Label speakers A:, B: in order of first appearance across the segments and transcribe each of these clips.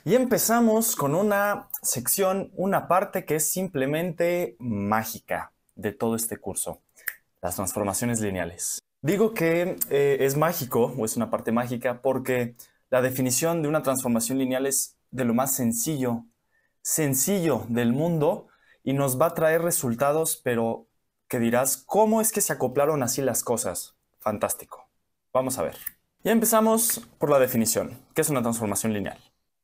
A: Y empezamos con una sección, una parte que es simplemente mágica de todo este curso, las transformaciones lineales. Digo que es mágico o es una parte mágica porque la definición de una transformación lineal es de lo más sencillo del mundo y nos va a traer resultados, pero que dirás, ¿cómo es que se acoplaron así las cosas? Fantástico. Vamos a ver. Ya empezamos por la definición, que es una transformación lineal.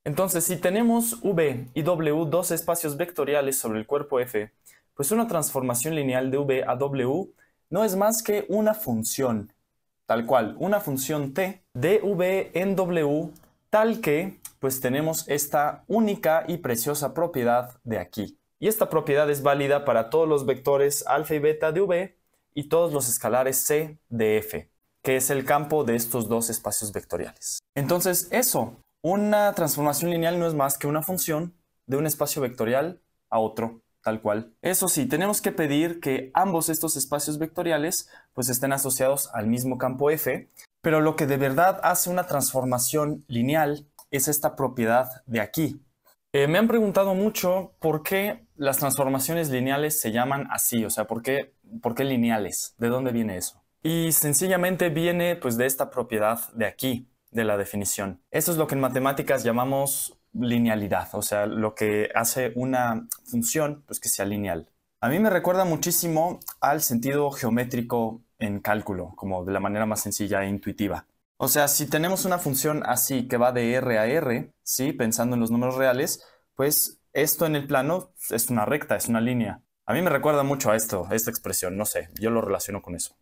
A: Entonces, si tenemos V y W, dos espacios vectoriales sobre el cuerpo F, pues una transformación lineal de V a W no es más que una función, tal cual, una función t de V en W, tal que pues tenemos esta única y preciosa propiedad de aquí. Y esta propiedad es válida para todos los vectores alfa y beta de V y todos los escalares C de F, que es el campo de estos dos espacios vectoriales. Entonces, una transformación lineal no es más que una función de un espacio vectorial a otro, tal cual. Eso sí, tenemos que pedir que ambos estos espacios vectoriales pues estén asociados al mismo campo F, pero lo que de verdad hace una transformación lineal es esta propiedad de aquí. Me han preguntado mucho por qué las transformaciones lineales se llaman así, o sea, ¿por qué lineales? ¿De dónde viene eso? Y sencillamente viene pues de esta propiedad de aquí, de la definición. Eso es lo que en matemáticas llamamos linealidad, o sea, lo que hace una función pues que sea lineal. A mí me recuerda muchísimo al sentido geométrico en cálculo, como de la manera más sencilla e intuitiva. O sea, si tenemos una función así que va de R a R, ¿sí? Pensando en los números reales, pues esto en el plano es una recta, es una línea. A mí me recuerda mucho a esto, a esta expresión, no sé, yo lo relaciono con eso.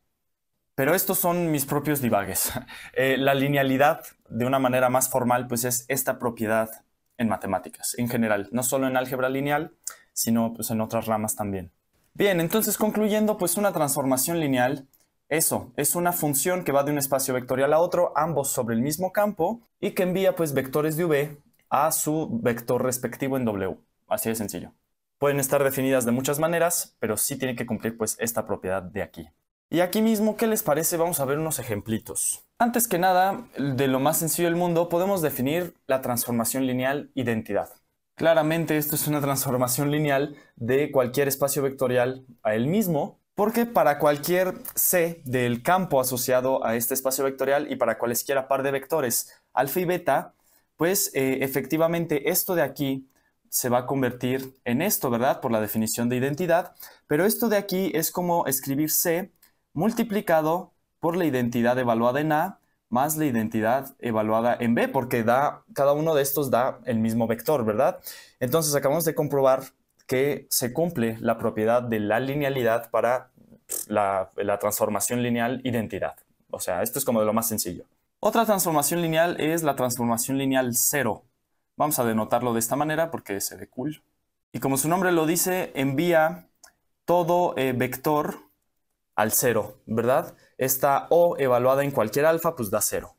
A: Pero estos son mis propios divagues. La linealidad, de una manera más formal, pues es esta propiedad en matemáticas, en general, no solo en álgebra lineal, sino pues en otras ramas también. Bien, entonces concluyendo, pues una transformación lineal, eso, es una función que va de un espacio vectorial a otro, ambos sobre el mismo campo, y que envía pues vectores de V a su vector respectivo en W. Así de sencillo. Pueden estar definidas de muchas maneras, pero sí tiene que cumplir pues esta propiedad de aquí. Y aquí mismo, ¿qué les parece? Vamos a ver unos ejemplitos. Antes que nada, de lo más sencillo del mundo, podemos definir la transformación lineal identidad. Claramente esto es una transformación lineal de cualquier espacio vectorial a él mismo, porque para cualquier C del campo asociado a este espacio vectorial y para cualesquiera par de vectores alfa y beta, pues efectivamente esto de aquí se va a convertir en esto, ¿verdad? Por la definición de identidad, pero esto de aquí es como escribir C multiplicado por la identidad evaluada en A más la identidad evaluada en B, porque cada uno de estos da el mismo vector, ¿verdad? Entonces acabamos de comprobar que se cumple la propiedad de la linealidad para la transformación lineal identidad. O sea, esto es como de lo más sencillo. Otra transformación lineal es la transformación lineal 0. Vamos a denotarlo de esta manera porque se ve cool. Y como su nombre lo dice, envía todo vector al 0, ¿verdad? Esta O evaluada en cualquier alfa, pues da 0,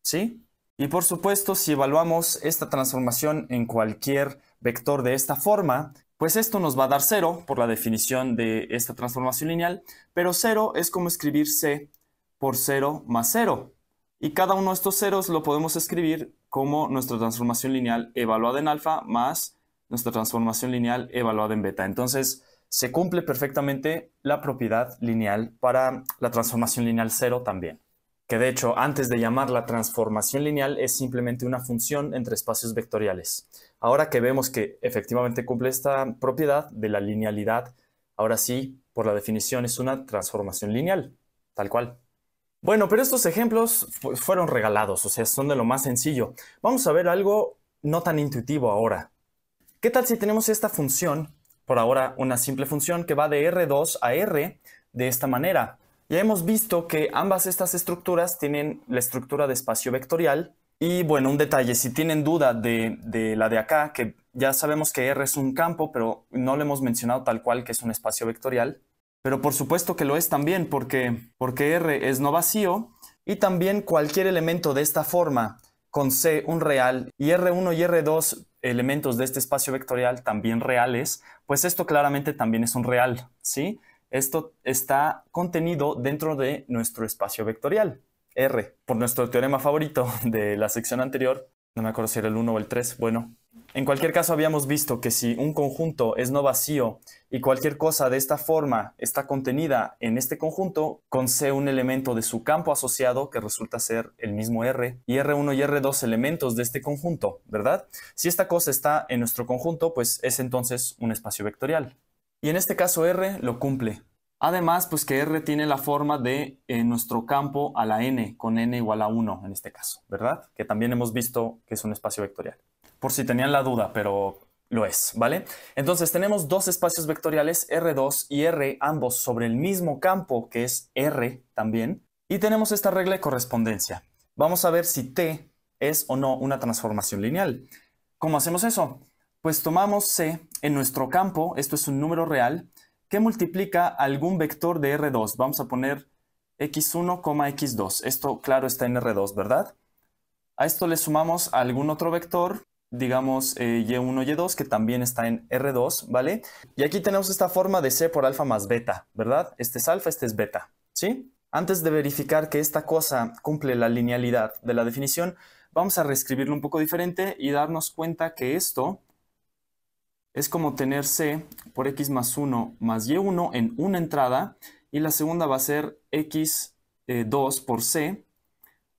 A: ¿sí? Y por supuesto, si evaluamos esta transformación en cualquier vector de esta forma, pues esto nos va a dar 0 por la definición de esta transformación lineal, pero 0 es como escribir C por 0 más 0. Y cada uno de estos ceros lo podemos escribir como nuestra transformación lineal evaluada en alfa más nuestra transformación lineal evaluada en beta. Entonces, se cumple perfectamente la propiedad lineal para la transformación lineal 0 también. Que de hecho, antes de llamarla transformación lineal, es simplemente una función entre espacios vectoriales. Ahora que vemos que efectivamente cumple esta propiedad de la linealidad, ahora sí, por la definición, es una transformación lineal, tal cual. Bueno, pero estos ejemplos fueron regalados, o sea, son de lo más sencillo. Vamos a ver algo no tan intuitivo ahora. ¿Qué tal si tenemos esta función, por ahora una simple función que va de R2 a R de esta manera? Ya hemos visto que ambas estas estructuras tienen la estructura de espacio vectorial. Y bueno, un detalle, si tienen duda de la de acá, que ya sabemos que R es un campo, pero no lo hemos mencionado tal cual que es un espacio vectorial. Pero por supuesto que lo es también porque R es no vacío y también cualquier elemento de esta forma con C un real y R1 y R2 elementos de este espacio vectorial también reales, pues esto claramente también es un real, ¿sí? Esto está contenido dentro de nuestro espacio vectorial, R, por nuestro teorema favorito de la sección anterior, no me acuerdo si era el 1 o el 3, bueno, En cualquier caso, habíamos visto que si un conjunto es no vacío y cualquier cosa de esta forma está contenida en este conjunto, con C un elemento de su campo asociado que resulta ser el mismo R, y R1 y R2 elementos de este conjunto, ¿verdad? Si esta cosa está en nuestro conjunto, pues es entonces un espacio vectorial. Y en este caso R lo cumple. Además, pues que R tiene la forma de nuestro campo a la n, con n igual a 1 en este caso, ¿verdad? Que también hemos visto que es un espacio vectorial. Por si tenían la duda, pero lo es, ¿vale? Entonces tenemos dos espacios vectoriales, R2 y R, ambos sobre el mismo campo, que es R también. Y tenemos esta regla de correspondencia. Vamos a ver si T es o no una transformación lineal. ¿Cómo hacemos eso? Pues tomamos C en nuestro campo, esto es un número real, que multiplica algún vector de R2. Vamos a poner x1, x2. Esto, claro, está en R2, ¿verdad? A esto le sumamos algún otro vector, digamos y1, y2, que también está en R2, ¿vale? Y aquí tenemos esta forma de C por alfa más beta, ¿verdad? Este es alfa, este es beta, ¿sí? Antes de verificar que esta cosa cumple la linealidad de la definición, vamos a reescribirlo un poco diferente y darnos cuenta que esto es como tener C por x más 1 más y1 en una entrada, y la segunda va a ser x2 por C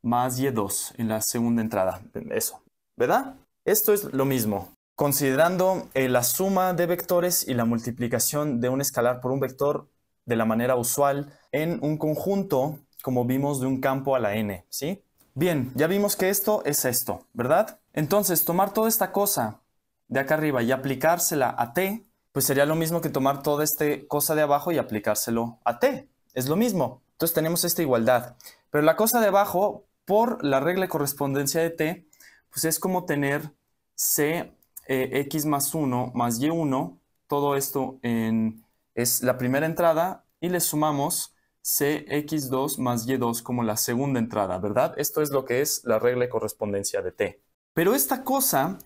A: más y2 en la segunda entrada. Eso, ¿verdad? Esto es lo mismo. Considerando la suma de vectores y la multiplicación de un escalar por un vector de la manera usual en un conjunto, como vimos, de un campo a la n, ¿sí? Bien, ya vimos que esto es esto, ¿verdad? Entonces, tomar toda esta cosa de acá arriba y aplicársela a T, pues sería lo mismo que tomar toda esta cosa de abajo y aplicárselo a T. Es lo mismo. Entonces tenemos esta igualdad. Pero la cosa de abajo, por la regla de correspondencia de T, pues es como tener C x más 1 más y1. Todo esto es la primera entrada y le sumamos C x2 más y2 como la segunda entrada, ¿verdad? Esto es lo que es la regla de correspondencia de T. Pero esta cosa...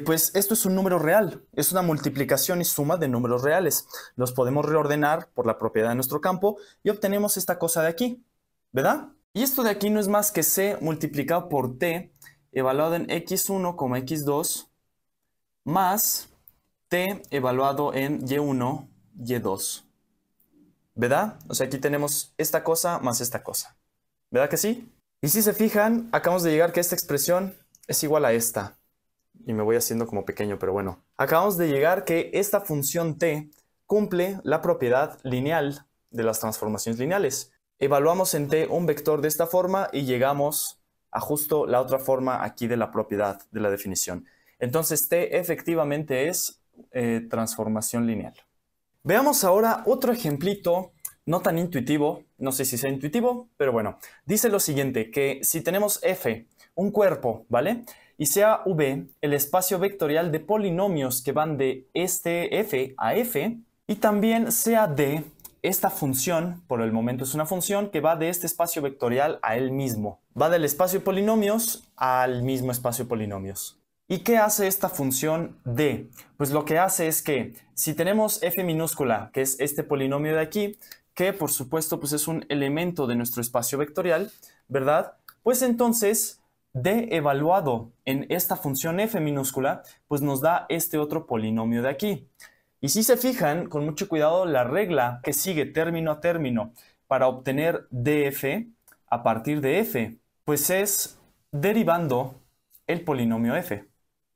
A: pues esto es un número real, es una multiplicación y suma de números reales. Los podemos reordenar por la propiedad de nuestro campo y obtenemos esta cosa de aquí, ¿verdad? Y esto de aquí no es más que C multiplicado por T, evaluado en x1, x2, más T evaluado en y1, y2. ¿Verdad? O sea, aquí tenemos esta cosa más esta cosa. ¿Verdad que sí? Y si se fijan, acabamos de llegar que esta expresión es igual a esta. Y me voy haciendo como pequeño, pero bueno. Acabamos de llegar que esta función t cumple la propiedad lineal de las transformaciones lineales. Evaluamos en t un vector de esta forma y llegamos a justo la otra forma aquí de la propiedad de la definición. Entonces t efectivamente es transformación lineal. Veamos ahora otro ejemplito no tan intuitivo, no sé si sea intuitivo, pero bueno. Dice lo siguiente, que si tenemos f, un cuerpo, ¿vale? Y sea V el espacio vectorial de polinomios que van de este f a f, y también sea D esta función, por el momento es una función, que va de este espacio vectorial a él mismo. Va del espacio de polinomios al mismo espacio de polinomios. ¿Y qué hace esta función D? Pues lo que hace es que si tenemos f minúscula, que es este polinomio de aquí, que por supuesto pues es un elemento de nuestro espacio vectorial, ¿verdad? Pues entonces D evaluado en esta función f minúscula, pues nos da este otro polinomio de aquí. Y si se fijan, con mucho cuidado, la regla que sigue término a término para obtener df a partir de f, pues es derivando el polinomio f.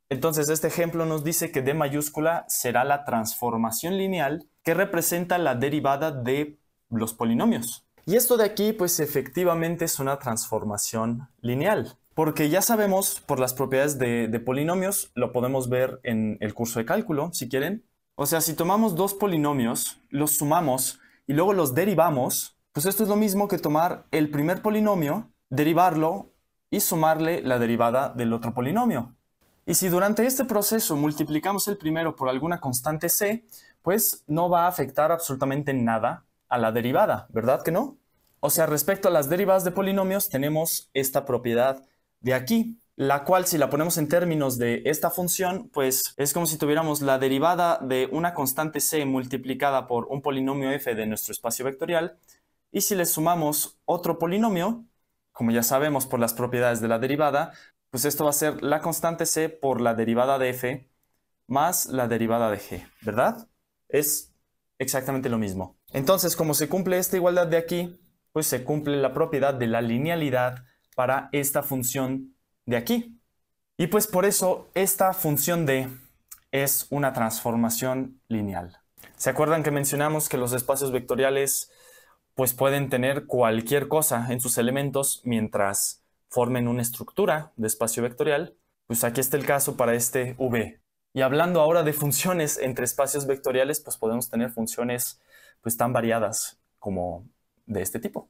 A: Entonces este ejemplo nos dice que D mayúscula será la transformación lineal que representa la derivada de los polinomios. Y esto de aquí, pues efectivamente es una transformación lineal. Porque ya sabemos, por las propiedades de polinomios, lo podemos ver en el curso de cálculo, si quieren. O sea, si tomamos dos polinomios, los sumamos y luego los derivamos, pues esto es lo mismo que tomar el primer polinomio, derivarlo y sumarle la derivada del otro polinomio. Y si durante este proceso multiplicamos el primero por alguna constante c, pues no va a afectar absolutamente nada a la derivada, ¿verdad que no? O sea, respecto a las derivadas de polinomios, tenemos esta propiedad de aquí, la cual si la ponemos en términos de esta función, pues es como si tuviéramos la derivada de una constante c multiplicada por un polinomio f de nuestro espacio vectorial, y si le sumamos otro polinomio, como ya sabemos por las propiedades de la derivada, pues esto va a ser la constante c por la derivada de f más la derivada de g, ¿verdad? Es exactamente lo mismo. Entonces, como se cumple esta igualdad de aquí, pues se cumple la propiedad de la linealidad para esta función de aquí. Y pues por eso esta función d es una transformación lineal. ¿Se acuerdan que mencionamos que los espacios vectoriales pues pueden tener cualquier cosa en sus elementos mientras formen una estructura de espacio vectorial? Pues aquí está el caso para este v. Y hablando ahora de funciones entre espacios vectoriales, pues podemos tener funciones pues tan variadas como de este tipo.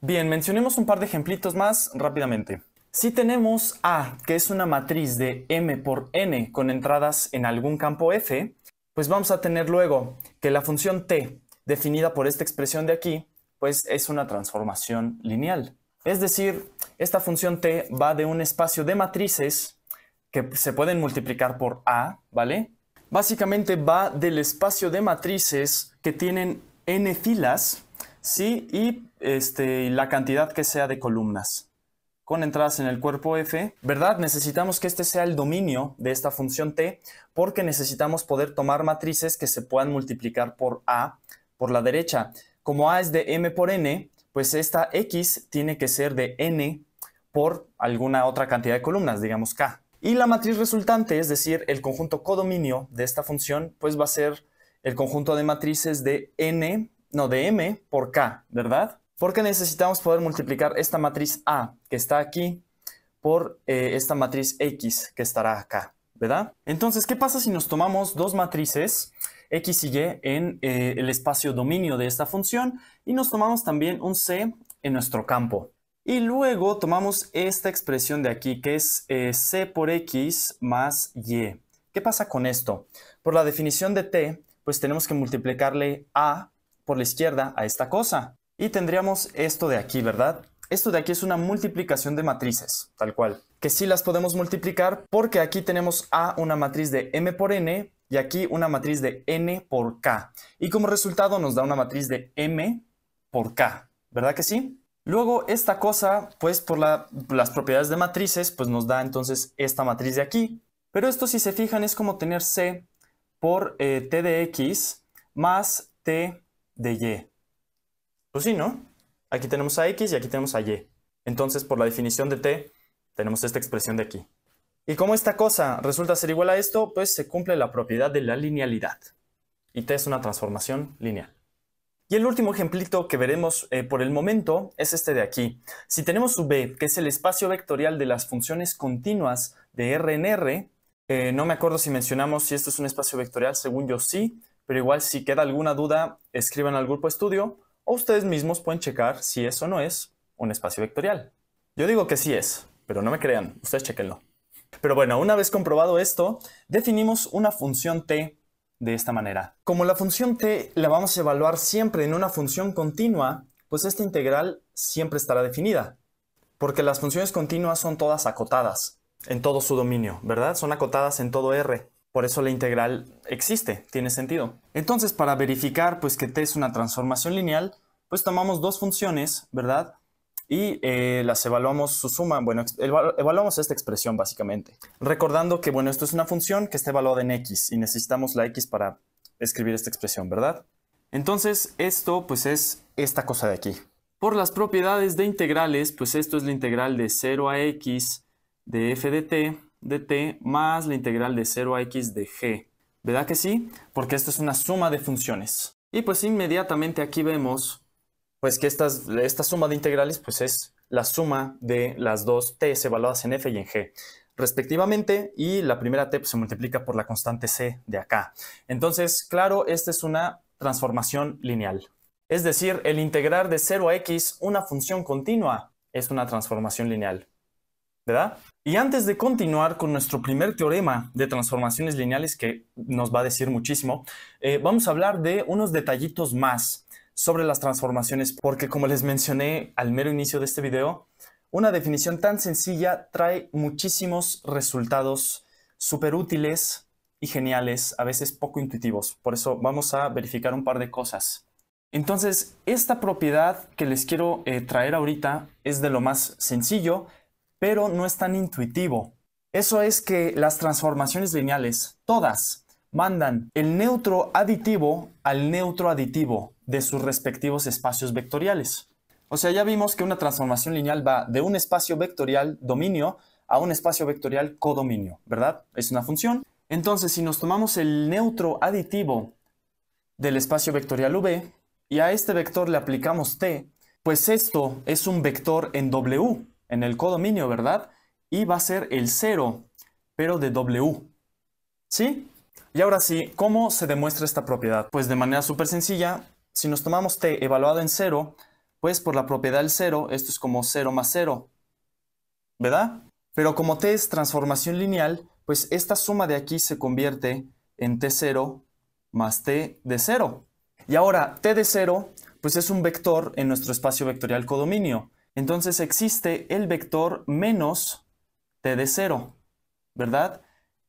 A: Bien, mencionemos un par de ejemplitos más rápidamente. Si tenemos A, que es una matriz de m por n con entradas en algún campo f, pues vamos a tener luego que la función t, definida por esta expresión de aquí, pues es una transformación lineal. Es decir, esta función t va de un espacio de matrices que se pueden multiplicar por A, ¿vale? Básicamente va del espacio de matrices que tienen n filas, ¿sí? Y la cantidad que sea de columnas con entradas en el cuerpo f, ¿verdad? Necesitamos que este sea el dominio de esta función t porque necesitamos poder tomar matrices que se puedan multiplicar por A por la derecha. Como A es de m por n, pues esta x tiene que ser de n por alguna otra cantidad de columnas, digamos k. Y la matriz resultante, es decir, el conjunto codominio de esta función, pues va a ser el conjunto de matrices de m por k, ¿verdad? Porque necesitamos poder multiplicar esta matriz A, que está aquí, por esta matriz X, que estará acá, ¿verdad? Entonces, ¿qué pasa si nos tomamos dos matrices, X y Y, en el espacio dominio de esta función, y nos tomamos también un C en nuestro campo? Y luego tomamos esta expresión de aquí, que es C por X más Y. ¿Qué pasa con esto? Por la definición de T, pues tenemos que multiplicarle A por la izquierda a esta cosa. Y tendríamos esto de aquí, ¿verdad? Esto de aquí es una multiplicación de matrices, tal cual. Que sí las podemos multiplicar porque aquí tenemos A, una matriz de m por n, y aquí una matriz de n por k. Y como resultado nos da una matriz de m por k, ¿verdad que sí? Luego esta cosa, pues por las propiedades de matrices, pues nos da entonces esta matriz de aquí. Pero esto, si se fijan, es como tener C por t de x más t de y. Pues sí, ¿no? Aquí tenemos a x y aquí tenemos a y. Entonces, por la definición de t, tenemos esta expresión de aquí. Y como esta cosa resulta ser igual a esto, pues se cumple la propiedad de la linealidad. Y t es una transformación lineal. Y el último ejemplito que veremos por el momento es este de aquí. Si tenemos v, que es el espacio vectorial de las funciones continuas de R en R, no me acuerdo si mencionamos si esto es un espacio vectorial, según yo sí, pero igual si queda alguna duda, escriban al grupo estudio, o ustedes mismos pueden checar si eso no es un espacio vectorial. Yo digo que sí es, pero no me crean, ustedes chequenlo. Pero bueno, una vez comprobado esto, definimos una función t de esta manera. Como la función t la vamos a evaluar siempre en una función continua, pues esta integral siempre estará definida, porque las funciones continuas son todas acotadas en todo su dominio, ¿verdad? Son acotadas en todo R. Por eso la integral existe, tiene sentido. Entonces, para verificar pues, que t es una transformación lineal, pues tomamos dos funciones, ¿verdad? Y las evaluamos su suma. Bueno, evaluamos esta expresión básicamente. Recordando que, bueno, esto es una función que está evaluada en x y necesitamos la x para escribir esta expresión, ¿verdad? Entonces, esto pues es esta cosa de aquí. Por las propiedades de integrales, pues esto es la integral de 0 a x de f de t más la integral de 0 a x de g. ¿Verdad que sí? Porque esto es una suma de funciones. Y pues inmediatamente aquí vemos pues que esta suma de integrales pues es la suma de las dos t's evaluadas en f y en g respectivamente, y la primera t pues, se multiplica por la constante c de acá. Entonces, claro, esta es una transformación lineal. Es decir, el integrar de 0 a x una función continua es una transformación lineal, ¿verdad? Y antes de continuar con nuestro primer teorema de transformaciones lineales, que nos va a decir muchísimo, vamos a hablar de unos detallitos más sobre las transformaciones, porque como les mencioné al mero inicio de este video, una definición tan sencilla trae muchísimos resultados súper útiles y geniales, a veces poco intuitivos. Por eso vamos a verificar un par de cosas. Entonces, esta propiedad que les quiero traer ahorita es de lo más sencillo, pero no es tan intuitivo. Eso es que las transformaciones lineales, todas, mandan el neutro aditivo al neutro aditivo de sus respectivos espacios vectoriales. O sea, ya vimos que una transformación lineal va de un espacio vectorial dominio a un espacio vectorial codominio, ¿verdad? Es una función. Entonces, si nos tomamos el neutro aditivo del espacio vectorial V y a este vector le aplicamos t, pues esto es un vector en W, en el codominio, ¿verdad? Y va a ser el 0, pero de W. ¿Sí? Y ahora sí, ¿cómo se demuestra esta propiedad? Pues de manera súper sencilla, si nos tomamos t evaluado en 0, pues por la propiedad del 0, esto es como 0 más 0, ¿verdad? Pero como t es transformación lineal, pues esta suma de aquí se convierte en t0 más t de 0. Y ahora, t de 0, pues es un vector en nuestro espacio vectorial codominio. Entonces existe el vector menos t de 0, ¿verdad?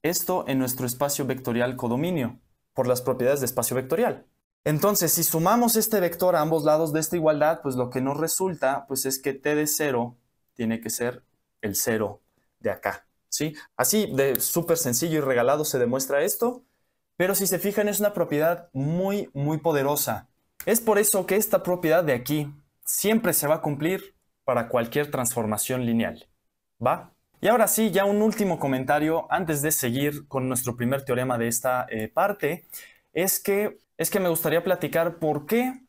A: Esto en nuestro espacio vectorial codominio, por las propiedades de espacio vectorial. Entonces, si sumamos este vector a ambos lados de esta igualdad, pues lo que nos resulta, pues es que t de 0 tiene que ser el 0 de acá, ¿sí? Así de súper sencillo y regalado se demuestra esto, pero si se fijan es una propiedad muy, muy poderosa. Es por eso que esta propiedad de aquí siempre se va a cumplir para cualquier transformación lineal, ¿va? Y ahora sí, ya un último comentario antes de seguir con nuestro primer teorema de esta parte, es que me gustaría platicar por qué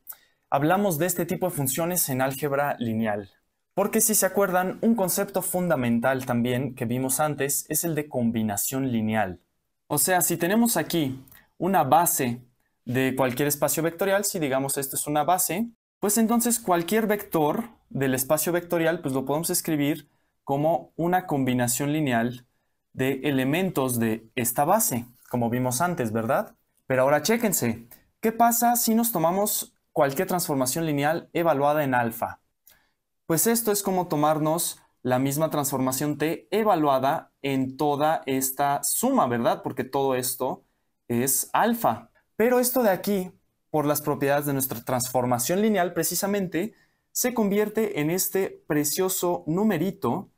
A: hablamos de este tipo de funciones en álgebra lineal. Porque si se acuerdan, un concepto fundamental también que vimos antes es el de combinación lineal. O sea, si tenemos aquí una base de cualquier espacio vectorial, si digamos esto es una base, pues entonces cualquier vector del espacio vectorial pues lo podemos escribir como una combinación lineal de elementos de esta base, como vimos antes, ¿verdad? Pero ahora chéquense, ¿qué pasa si nos tomamos cualquier transformación lineal evaluada en alfa? Pues esto es como tomarnos la misma transformación t evaluada en toda esta suma, ¿verdad? Porque todo esto es alfa. Pero esto de aquí, por las propiedades de nuestra transformación lineal, precisamente, se convierte en este precioso numerito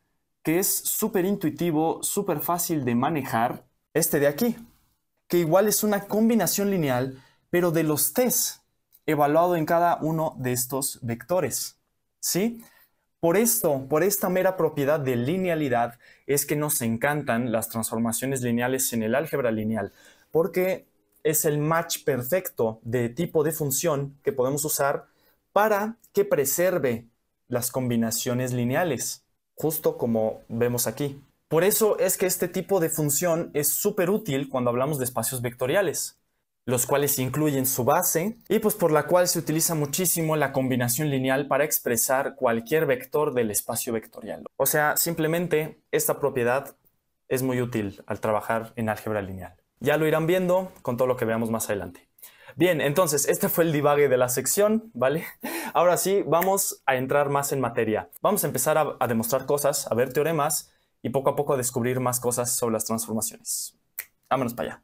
A: que es súper intuitivo, súper fácil de manejar, este de aquí, que igual es una combinación lineal, pero de los t's, evaluado en cada uno de estos vectores, ¿sí? Por esto, por esta mera propiedad de linealidad, es que nos encantan las transformaciones lineales en el álgebra lineal, porque es el match perfecto de tipo de función que podemos usar para que preserve las combinaciones lineales, justo como vemos aquí. Por eso es que este tipo de función es súper útil cuando hablamos de espacios vectoriales, los cuales incluyen su base y pues por la cual se utiliza muchísimo la combinación lineal para expresar cualquier vector del espacio vectorial. O sea, simplemente esta propiedad es muy útil al trabajar en álgebra lineal. Ya lo irán viendo con todo lo que veamos más adelante. Bien, entonces este fue el divague de la sección, ¿vale? Ahora sí, vamos a entrar más en materia. Vamos a empezar a demostrar cosas, a ver teoremas y poco a poco a descubrir más cosas sobre las transformaciones. Vámonos para allá.